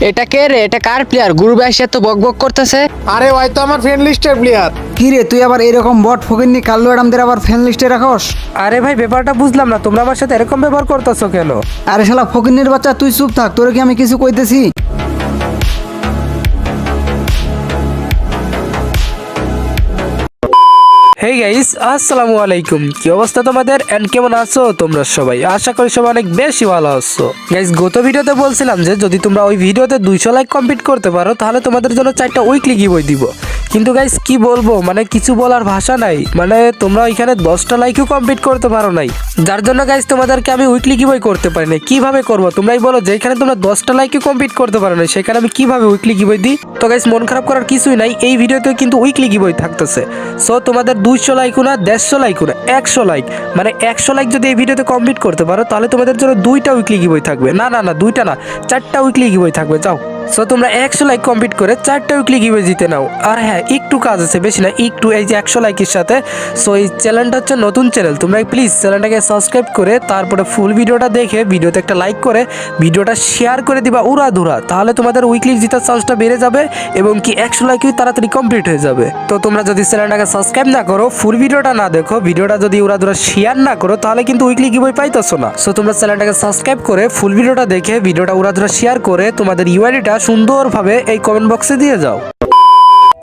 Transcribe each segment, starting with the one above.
এটা কে রে? এটা কার প্লেয়ার? গ্রুপে এসে তো বকবক করতেছে। আরে ভাই তো আমার ফ্রেন্ড লিস্টের প্লেয়ার। কি রে তুই আবার এরকম বট ফকিন্নি কাল্লু অ্যাডামদের আবার ফ্যান লিস্টে রাখস? আরে ভাই ব্যাপারটা বুঝলাম না, তোমরা আমার সাথে এরকম ব্যবহার করতেছো কেন? আরে শালা ফকিন্নির বাচ্চা তুই চুপ থাক, তোরে কি আমি কিছু কইতেছি? হেই গাইস, আসসালামু আলাইকুম। কি অবস্থা তোমাদের এন্ড কেমন আছো তোমরা সবাই? আশা করি সবাই অনেক বেশি ভালো আছো। গাইস গত ভিডিওতে বলছিলাম যে যদি তোমরা ওই ভিডিওতে 200 লাইক কমপ্লিট করতে পারো তাহলে তোমাদের জন্য 4টা উইকলি গিভওয়ে দিব। কিন্তু গাইস কি বলবো, মানে কিছু বলার ভাষা নাই। মানে তোমরা ওইখানে 10টা লাইকও কমপ্লিট করতে পারো নাই, যার জন্য গাইস তোমাদেরকে আমি উইকলি গিভওয়ে করতে পারি না। কিভাবে করবো তোমরাই বলো? যেখানে তোমরা 10টা লাইকও কমপ্লিট করতে পারো না সেখানে আমি কিভাবে উইকলি গিভওয়ে দিই? তো গাইস মন খারাপ করার কিছুই নাই, এই ভিডিওতে কিন্তু উইকলি গিভওয়ে থাকতেছে। সো তোমাদের 200 লাইক না 150 লাইক না 100 লাইক, মানে 100 লাইক যদি এই ভিডিওতে কমপ্লিট করতে পারো তাহলে তোমাদের জন্য 2টা উইকলি গিভওয়ে থাকবে। না না না 2টা না, 4টা উইকলি গিভওয়ে থাকবে। যাও, সো তোমরা 100 লাইক কমপ্লিট করে 4টা উইকলি গিভওয়ে জিতে নাও। আর হ্যাঁ, একটু কাজ আছে, বেশি না, একটু এই যে 100 লাইকের সাথে। সো এই চ্যানেলটা হচ্ছে নতুন চ্যানেল, তোমরা প্লিজ চ্যানেলটাকে সাবস্ক্রাইব করে তারপরে ফুল ভিডিওটা দেখে ভিডিওতে একটা লাইক করে ভিডিওটা শেয়ার করে দিবা উড়াধুরা, তাহলে তোমাদের উইকলি জেতার চান্সটা বেড়ে যাবে এবং কি 100 লাইকই তাড়াতাড়ি কমপ্লিট হয়ে যাবে। তো তোমরা যদি চ্যানেলটাকে সাবস্ক্রাইব না করো, ফুল ভিডিওটা না দেখো, ভিডিওটা যদি উড়াধুরা শেয়ার না করো তাহলে কিন্তু উইকলি গিভওয়ে পাইতেছো না। সো তোমরা চ্যানেলটাকে সাবস্ক্রাইব করে ফুল ভিডিওটা দেখে ভিডিওটা উড়াধুরা শেয়ার করে তোমাদের ইউআইডিটা সুন্দরভাবে এই কমেন্ট বক্সে দিয়ে যাও।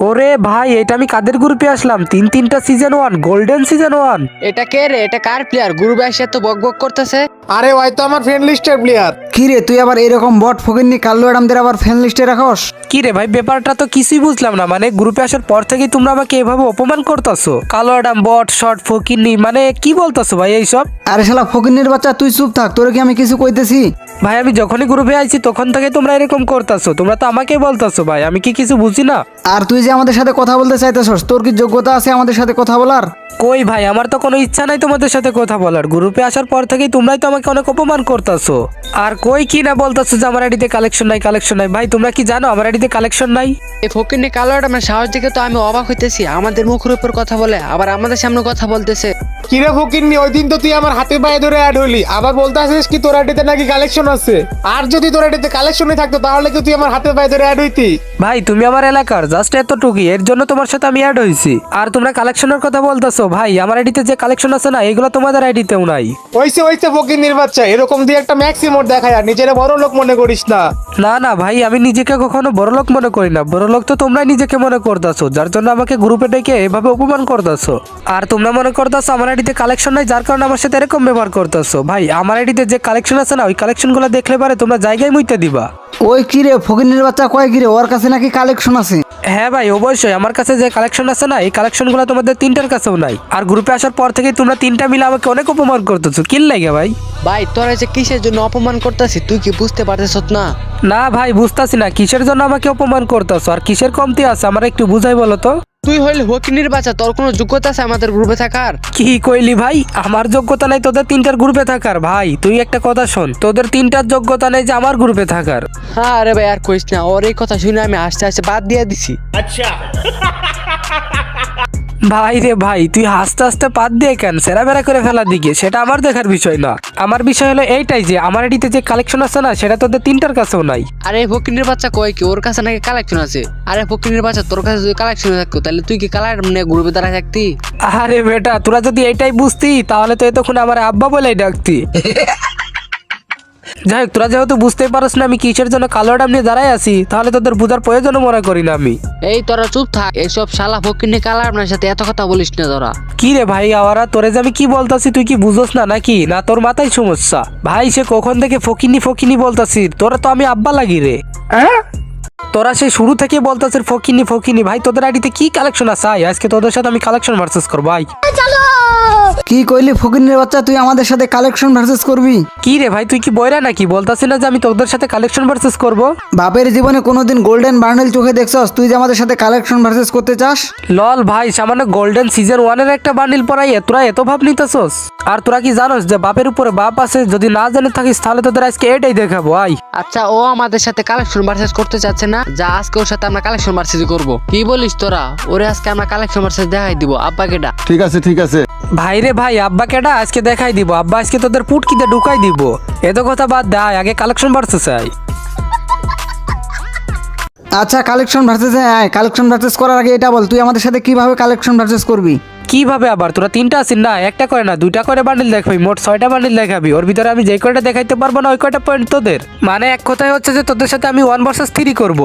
ওরে ভাই, এটা আমি কাদের গ্রুপে আসলাম? 3টা সিজন 1, গোল্ডেন সিজন 1। এটা কে রে? এটা কার প্লেয়ার? গ্রুপে এসে তো বকবক করতেছে। আরে ভাই তো আমার ফ্রেন্ড লিস্টের প্লেয়ার। কি রে তুই আবার এরকম বট ফকিন্নি কাল্লু অ্যাডামদের আবার ফ্যান লিস্টে রাখস? কি রে ভাই, ব্যাপারটা তো কিছুই বুঝলাম না। মানে গ্রুপে আসার পর থেকেই তোমরা আমাকে এভাবে অপমান করতেছো, কালো অ্যাডাম, বট, শর্ট, ফকিন্নি, মানে কি বলতেছো ভাই এইসব? আরে শালা ফকিন্নির বাচ্চা তুই চুপ থাক, তোরে কি আমি কিছু কইতেছি? ভাই আমি যখনই গ্রুপে আইছি তখন থেকে তোমরা এরকম করতেছো, তোমরা তো আমাকেই বলতেছো ভাই, আমি কি কিছু বুঝি না? আর তুই যে আমাদের সাথে কথা বলতে চাইতেছস, তোর কি যোগ্যতা আছে আমাদের সাথে কথা বলার? কই ভাই, আমার তো কোনো ইচ্ছা নাই তোমাদের সাথে কথা বলার। গ্রুপে আসার পর থেকেই তোমরাই তো আমাকে অনেক অপমান করতেছো। আর কই কি না বলতেছো যে আমার আইডিতে কালেকশন নাই, কালেকশন নাই। ভাই তোমরা কি জানো আমার আইডিতে কালেকশন নাই? এই ফকিরনি কালো অ্যাডামের সাহস দেখে তো আমি অবাক হইতেছি। আমাদের মুখের উপর কথা বলে আবার আমাদের সামনে কথা বলতেছে। কিরে ফকিরনি, ওই দিন তো তুই আমার হাতে পায়ে ধরে অ্যাড হইলি, আবার বলতে আসিস কি তোর আইডিতে নাকি কালেকশন আছে। আর যদি তোর আইডিতে কালেকশনই থাকতো তাহলে কি তুই আমার হাতে পায়ে ধরে অ্যাড হইতি? ভাই তুমি আমার এলাকার জাস্ট এতটুকুই, এর জন্য তোমার সাথে আমি অ্যাড হয়েছি। আর তোমরা কালেকশনের কথা বলতেছো, ভাই আমার আইডিতে যে কালেকশন আছে না এগুলো তোমাদের আইডিতেও নাই। ওইসে ফকিরনির বাচ্চা, এরকম দিয়ে একটা ম্যাক্সিমোড দেখায় আর নিজের বড় লোক মনে করিস না। না না ভাই, আমি নিজেকে কখনো বড়লোক মনে করি না। বড়লোক তো তোমরাই নিজেকে মনে করতেছো, যার জন্য আমাকে গ্রুপে ডেকে এভাবে অপমান করতেছো। আর তোমরা মনে করতেছো আমার আইডিতে কালেকশন নাই, যার কারণে আমার সাথে এরকম ব্যবহার করতেছো। ভাই আমার আইডিতে যে কালেকশন আছে না ওই কালেকশনগুলো দেখলে পারে তোমরা জায়গায় মুইতে দিবা। ওই কি রে ফকিন্নির বাচ্চা কয় কি রে, ওর কাছে নাকি কালেকশন আছে? হ্যাঁ ভাই অবশ্যই, আমার কাছে যে কালেকশন আছে না এই কালেকশনগুলো তোমাদের 3টার কাছেও নাই। আর গ্রুপে আসার পর থেকে তোমরা 3টা মিলে আমাকে অনেক অপমান করতেছো, কি লাগে ভাই? ভাই তোরা যে কিসের জন্য অপমান করতেছি তুই কি বুঝতে পারতেছ না? না ভাই বুঝতাছি না কিসের জন্য আমাকে অপমান করতেছো আর কিসের কমতি আছে আমার একটু বুঝাই বলো তো। তুই হইলে ফকিরনির বাচ্চা, তোর কোনো যোগ্যতা আছে আমাদের গ্রুপে থাকার? কি কইলি ভাই? আমার যোগ্যতা নাই তোদের 3টার গ্রুপে থাকার? ভাই তুই একটা কথা শোন, তোদের 3টার যোগ্যতা নেই যে আমার গ্রুপে থাকার। হ্যাঁ আরে ভাই আর কইস না, ওর এই কথা শুনে আমি আস্তে আস্তে বাদ দিয়ে দিছি। ভাই রে ভাই, তুই হাসতে হাসতে পাত দিয়ে কেন সেরা বেড়া করে ফেলার দিকে, সেটা আমার দেখার বিষয় না। আমার বিষয় হলো এইটাই যে আমার এটিতে যে কালেকশন আছে না সেটা তোদের 3টার কাছেও নাই। আরে ফকিরনির বাচ্চা কয় কি ওর কাছে নাকি কালেকশন আছে? আরে ফকিরনির বাচ্চা তোর কাছে যদি কালেকশন থাকতো তাহলে তুই কি কালার মানে গ্রুপে দাঁড়ায় থাকতি? আরে বেটা, তোরা যদি এটাই বুঝতি তাহলে তো এতক্ষণ আমার আব্বা বলেই ডাকতি। যাই হোক, তোরা যেহেতু বুঝতেই পারছ না আমি কিসের জন্য কালো অ্যাডাম নিয়ে দাঁড়াই আছি, তাহলে তোদের বুঝার প্রয়োজনও মনে করি না আমি। এই তোরা চুপ থাক, এইসব শালা ফকিরনি কালার আপনার সাথে এত কথা বলিস না তোরা। কি রে ভাই আওয়ারা, তোরে যে আমি কি বলতাছি তুই কি বুঝোস না নাকি? না তোর মাথায় সমস্যা? ভাই সে কখন থেকে ফকিনি ফকিনি বলতাছি, তোরা তো আমি আব্বা লাগি রে। তোরা সেই শুরু থেকে বলতাছিস ফকিনি ফকিনি। ভাই তোদের আইডিতে কি কালেকশন আছে? আজকে তোদের সাথে আমি কালেকশন ভার্সেস করব। ভাই কি কইলি ফকিন্নির বাচ্চা, তুই আমাদের সাথে কালেকশন ভার্সেস করবি? কি রে ভাই, তুই কি বইরা নাকি? বলতাছিস না যে আমি তোদের সাথে কালেকশন ভার্সেস করব? বাপের জীবনে কোনোদিন গোল্ডেন বান্ডেল চোখে দেখছস তুই যে আমাদের সাথে কালেকশন ভার্সেস করতে চাস? লল ভাই, সামান্য গোল্ডেন সিজন 1-এর একটা বান্ডিল পরাই তোরা এত ভাব নিতেছস? আর তোরা কি জানোস যে বাপের উপরে বাপ আছে? যদি না জেনে থাকিস তাহলে তোদের আজকে এটাই দেখাবো। আই আচ্ছা ও আমাদের সাথে কালেকশন ভার্সেস করতে চাচ্ছে না, যা আজকে ওর সাথে আমরা কালেকশন ভার্সেস করব। কি বলিস তোরা? ওরে আজকে আমরা কালেকশন ভার্সেস দেখাই দিব। আব্বা কেডা? ঠিক আছে ঠিক আছে। ভাই রে ভাই, আব্বা কেডা আজকে দেখাই দিব। আব্বা আজকে তোদের পুটকিতে ঢুকাই দিব। এত কথা বাদ দে, আগে কালেকশন ভার্সেস আই। আচ্ছা কালেকশন ভার্সেস কালেকশন ভার্সেস করার আগে এটা বল তুই আমাদের সাথে কিভাবে কালেকশন ভার্সেস করবি? কিভাবে আবার? তোরা 3টা আছিস না, একটা করে না 2টা করে বান্ডিল দেখাবি, মোট 6টা বান্ডিল দেখাবি। ওর ভিতরে আমি যেই কয়টা দেখাইতে পারবো না ওই কয়টা পয়েন্ট তোদের। মানে এক কথায় হচ্ছে যে তোদের সাথে আমি 1 vs 3 করব।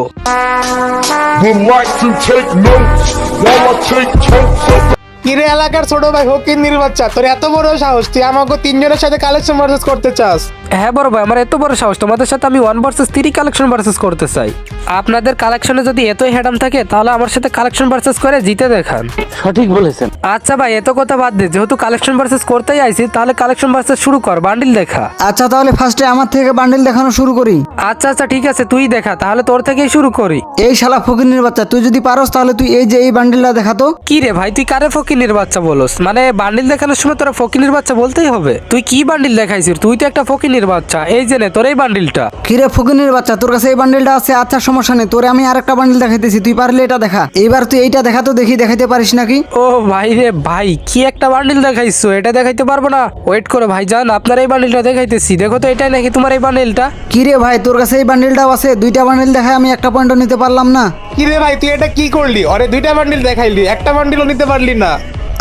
Would like to take notes while I take totes of কিরে এলাকার ছোট ভাই হকিন্নির বাচ্চা, তোর এত বড় সাহস তুই আমাকে তিনজনের সাথে কালেকশন ভার্সেস করতে চাস? হ্যাঁ বড় ভাই, আমার এত বড় সাহস, তোমাদের সাথে আমি 1 vs 3 কালেকশন ভার্সেস করতে চাই। আপনাদের কালেকশনে যদি এতই হেডাম থাকে তাহলে আমার সাথে কালেকশন ভার্সেস করে জিতে দেখান। সঠিক বলেছেন। আচ্ছা ভাই এত কথা বাদ দে, যেহেতু কালেকশন ভার্সেস করতেই আইছি তাহলে কালেকশন ভার্সেস শুরু কর, বান্ডিল দেখা। আচ্ছা তাহলে ফার্স্টে আমার থেকে বান্ডিল দেখানো শুরু করি। আচ্ছা আচ্ছা ঠিক আছে, তুই দেখা, তাহলে তোর থেকেই শুরু করি। এই শালা ফকিন্নির বাচ্চা, তুই যদি পারস তাহলে তুই এই যে এই বান্ডিলটা দেখাতো। কি রে ভাই, তুই কারে ফকিনির বাচ্চা বলস? মানে বান্ডিল দেখানোর সময় তোরা ফকিনির বাচ্চা বলতেই হবে? তুই কি বান্ডিল দেখাইছিস? তুই তো একটা ফকিনির বাচ্চা। এই যে নে তোর এই বান্ডিলটা। কিরে ফকিন্নির বাচ্চা, তোর কাছে এই বান্ডিলটা আছে? আচ্ছা সমস্যা নেই, তোরে আমি আরেকটা বান্ডিল দেখাইতেছি, তুই পারলে এটা দেখা। এইবার তুই এইটা দেখা তো দেখি, দেখাইতে পারিস নাকি? ও ভাই রে ভাই, কি একটা বান্ডিল দেখাইছো, এটা দেখাইতে পারবো না। ওয়েট করো ভাই জান, আপনার এই বান্ডিলটা দেখাইতেছি, দেখো তো এটাই নাকি তোমার এই বান্ডিলটা? কিরে ভাই, তোর কাছে এই বান্ডিলটাও আছে? দুইটা বান্ডিল দেখায় আমি একটা পয়েন্টও নিতে পারলাম না। কিরে ভাই তুই এটা কি করলি? ওরে দুইটা বান্ডিল দেখাইলি, একটা বান্ডিলও নিতে পারলি না।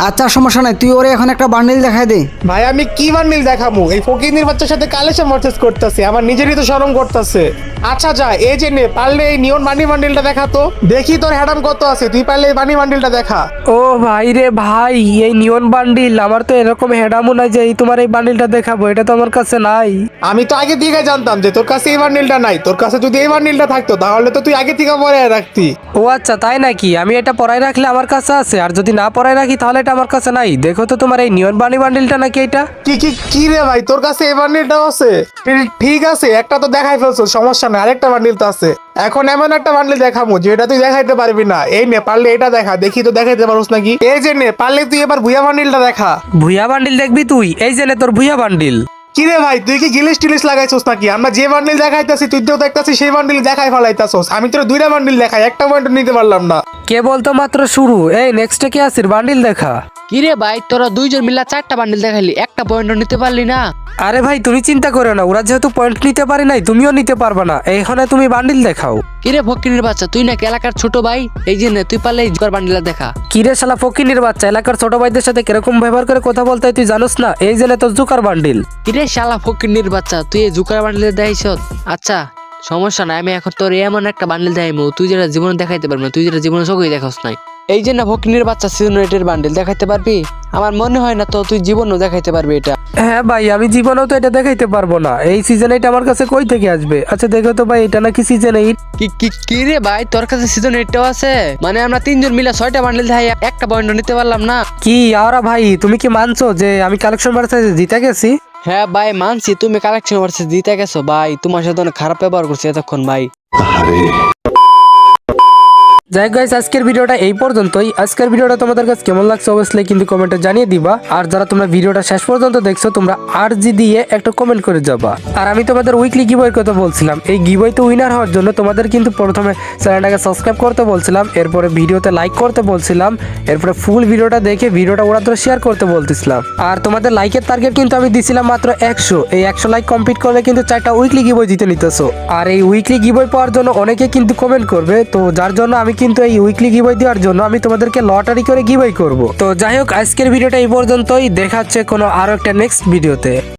আচ্ছা সমস্যা নাই, তুই ওরে এখন একটা বান্ডিল দেখাই দে। ভাই আমি কি বান্ডিল দেখাবো? এই ফকিন্নির বাচ্চার সাথে কালেকশন ভার্সেস করতেছি, আমার নিজেরই তো শরম করতেছে। আচ্ছা যা, এই যে নে, পারলে এই নিয়ন বানি বান্ডিলটা দেখা তো, দেখি তোর হ্যাডাম কত আছে। তুই পারলে এই বানি বান্ডিলটা দেখা। ও ভাই রে ভাই, এই নিয়ন বান্ডিল, আমার তো এরকম হেডামো নাই যে এই তোমার এই বান্ডিলটা দেখাবো, এটা তো আমার কাছে নাই। আমি তো আগে থেকে জানতাম যে তোর কাছে এই বান্ডিলটা নাই। তোর কাছে যদি এই বান্ডিলটা থাকতো তাহলে তো তুই আগে থেকে পরে রাখতি। ও আচ্ছা তাই নাকি? আমি এটা পরাই রাখলে আমার কাছে আছে, আর যদি না পরাই রাখি তাহলে এটা আমার কাছে নাই। দেখো তো তোমার এই নিয়ন বানি বান্ডিলটা নাকি এটা? কি কি কি রে ভাই, তোর কাছে এই বান্ডিলটাও আছে? ঠিক আছে, একটা তো দেখাই ফেলছো, সমস্যা নাই, আরেকটা বান্ডিল তো আছে। এখন এমন একটা বান্ডিল দেখাবো যেটা তুই দেখাইতে পারবি না। এই নে, পারলে এটা দেখা, দেখি তো দেখাইতে পারোস নাকি। এই যে নে, পারলে তুই এবার ভুয়া বান্ডিলটা দেখা। ভুয়া বান্ডিল দেখবি তুই? এই যে নে তোর ভুয়া বান্ডিল। কি রে ভাই, তুই কি গিলিস টিলিস লাগাইছস নাকি? আমরা যে বান্ডিল দেখাইতাছি তুই তো দেখতাছিস সেই বান্ডিল দেখাই ফেলাইতাছস। আমি তোর দুইটা বান্ডিল দেখাই, একটা পয়েন্ট নিতে পারলাম না। কে বলতো মাত্র শুরু। এই নেক্সটে কি আসির বান্ডিল দেখা। কিরে ভাই, তোরা দুইজন মিলা 4টা বান্ডিল দেখাইলি, একটা পয়েন্টও নিতে পারলি না। আরে ভাই তুমি চিন্তা করো না, ওরা যেহেতু পয়েন্ট নিতে পারে নাই তুমিও নিতে পারবে না, এখানে তুমি বান্ডিল দেখাও। কিরে ফকিনির বাচ্চা, তুই নাকি এলাকার ছোট ভাই? এই যে নে, তুই পারলে এই জোগাড় বান্ডিলটা দেখা। কিরে শালা ফকিনির বাচ্চা, এলাকার ছোট ভাইদের সাথে কিরকম ব্যবহার করে কথা বলতে হয় তুই জানোস না? এই যে নে তোর জুকার বান্ডিল। কিরে শালা ফকিনির বাচ্চা, তুই এই জোগাড় বান্ডিল দেখাইছ? আচ্ছা সমস্যা নাই, আমি এখন তোর এমন একটা বান্ডিল দেখাইমু তুই যেটা জীবনে দেখাইতে পারবি না, তুই যেটা জীবনে চোখেই দেখাস নাই। এই যে না ফকিনির বাচ্চা, সিজন 8 বান্ডিল দেখাইতে পারবি? আমার মনে হয় না তো তুই জীবনেও দেখাইতে পারবি এটা। হ্যাঁ ভাই, আমি জীবনেও তো এটা দেখাইতে পারবো না। এই সিজন 8 আমার কাছে কই থেকে আসবে? আচ্ছা দেখো তো ভাই, এটা নাকি সিজন 8? কি রে ভাই, তোর কাছে সিজন 8টাও আছে? মানে আমরা তিনজন মিলে 6টা বান্ডিল দেখাই, একটা পয়েন্টও নিতে পারলাম না। কি আওরা ভাই, তুমি কি মানছো যে আমি কালেকশন ভার্সেস জিতে গেছি? হ্যাঁ ভাই মানছি, তুমি কালেকশন ভার্সেস জিতে গেছো ভাই। তোমার সাথে অনেক খারাপ ব্যবহার করছি এতক্ষণ ভাই। যাই গাইস, আজকের ভিডিওটা এই পর্যন্তই। আজকের ভিডিওটা তোমাদের কাছে কেমন লাগছে অবশ্যই কিন্তু কমেন্টে জানিয়ে দিবা। আর যারা তোমরা ভিডিওটা শেষ পর্যন্ত দেখছো তোমরা আরজি দিয়ে একটা কমেন্ট করে যাবা। আর আমি তোমাদের উইকলি গিভওয়ের কথা বলছিলাম, এই গিভওয়েতে উইনার হওয়ার জন্য তোমাদের কিন্তু প্রথমে চ্যানেলটাকে সাবস্ক্রাইব করতে বলছিলাম, এরপরে ভিডিওতে লাইক করতে বলছিলাম, এরপরে ফুল ভিডিওটা দেখে ভিডিওটা ওরা ধরে শেয়ার করতে বলতেছিলাম। আর তোমাদের লাইকের টার্গেট কিন্তু আমি দিছিলাম মাত্র 100। এই 100 লাইক কমপ্লিট করলে কিন্তু 4টা উইকলি গিভওয়ে জিতে নিতেছো। আর এই উইকলি গিভওয়ে পাওয়ার জন্য অনেকে কিন্তু কমেন্ট করবে, তো যার জন্য আমি কিন্তু এই উইকলি গিভওয়ে দেওয়ার জন্য আমি তোমাদেরকে লটারি করে গিভওয়ে করব। তো যাই হোক, আজকের ভিডিওটা এই পর্যন্তই, দেখা হচ্ছে কোনো আরো একটা নেক্সট ভিডিওতে।